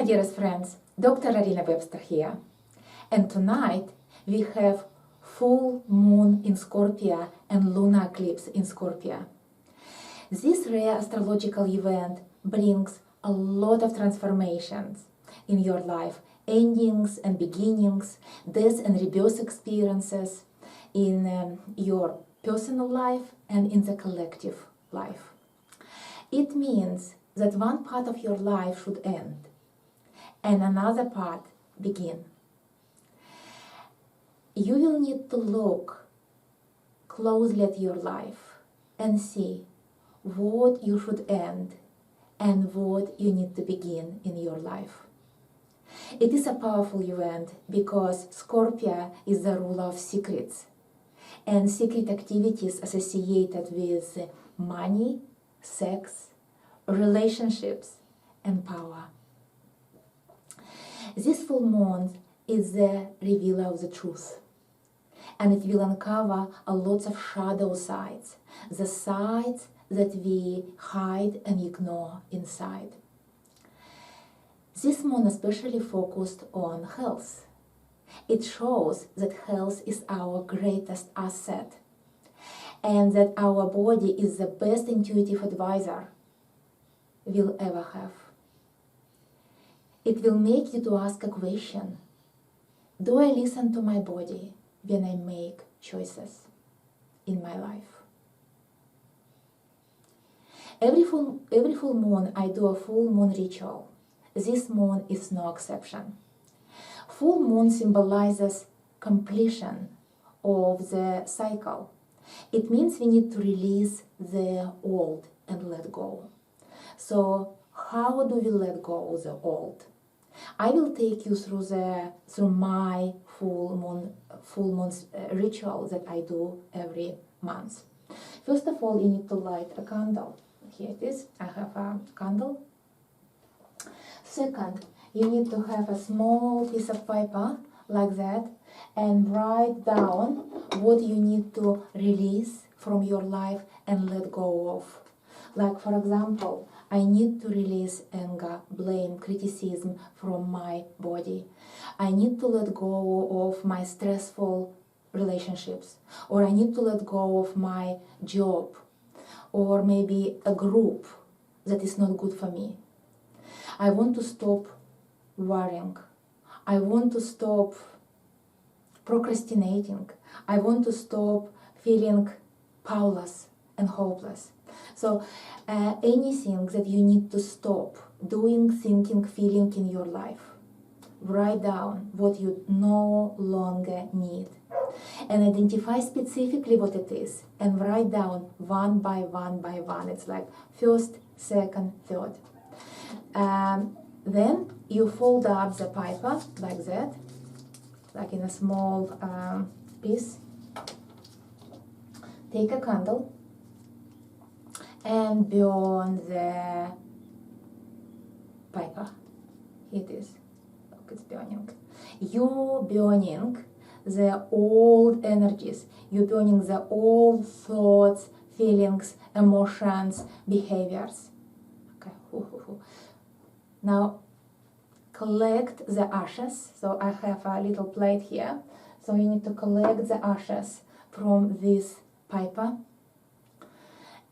my dearest friends, Dr. Irina Webster here. And tonight we have full moon in Scorpio and lunar eclipse in Scorpio. This rare astrological event brings a lot of transformations in your life, endings and beginnings, death and rebirth experiences in your personal life and in the collective life. It means that one part of your life should end and another part begin. You will need to look closely at your life and see what you should end and what you need to begin in your life. It is a powerful event because Scorpio is the ruler of secrets and secret activities associated with money, sex, relationships, and power. This full moon is the revealer of the truth, and it will uncover a lot of shadow sides, the sides that we hide and ignore inside. This moon especially focused on health. It shows that health is our greatest asset and that our body is the best intuitive advisor we'll ever have. It will make you to ask a question: do I listen to my body when I make choices in my life? Every full moon I do a full moon ritual. This moon is no exception. Full moon symbolizes completion of the cycle. It means we need to release the old and let go. So how do we let go of the old? I will take you through my full moon ritual that I do every month. First of all, you need to light a candle. Here it is. I have a candle. Second, you need to have a small piece of paper like that and write down what you need to release from your life and let go of. Like, for example, I need to release anger, blame, criticism from my body. I need to let go of my stressful relationships, or I need to let go of my job, or maybe a group that is not good for me. I want to stop worrying. I want to stop procrastinating. I want to stop feeling powerless and hopeless. So anything that you need to stop doing, thinking, feeling in your life, write down what you no longer need and identify specifically what it is and write down one by one by one. It's like first, second, third. Then you fold up the paper like that, like in a small piece. Take a candle and burn the paper. Here it is. Look, it's burning. You're burning the old energies. You're burning the old thoughts, feelings, emotions, behaviors. Okay. Now collect the ashes. So I have a little plate here. So you need to collect the ashes from this paper.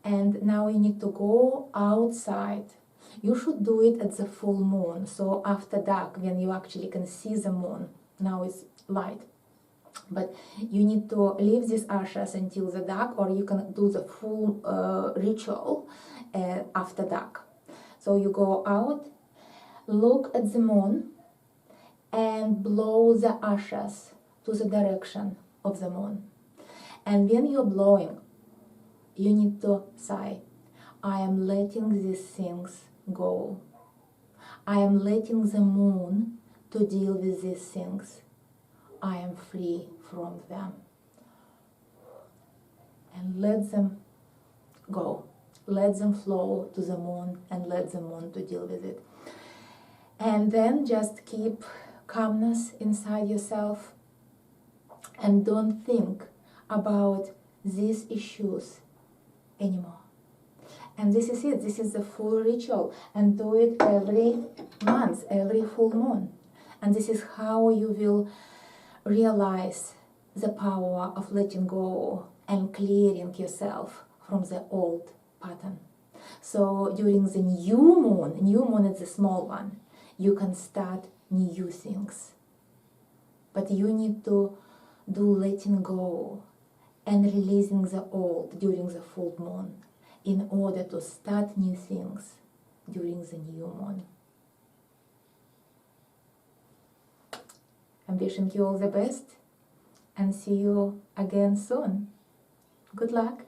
And now you need to go outside. You should do it at the full moon, so after dark, when you actually can see the moon. Now it's light. But you need to leave these ashes until the dark, or you can do the full ritual after dark. So you go out, look at the moon, and blow the ashes to the direction of the moon. And when you're blowing, you need to say, I am letting these things go. I am letting the moon to deal with these things. I am free from them. And let them go. Let them flow to the moon and let the moon to deal with it. And then just keep calmness inside yourself and don't think about these issues anymore. And this is it. This is the full ritual. And do it every month, every full moon. And this is how you will realize the power of letting go and clearing yourself from the old pattern. So during the new moon is the small one, you can start new things. But you need to do letting go and releasing the old during the full moon in order to start new things during the new moon. I'm wishing you all the best and see you again soon. Good luck.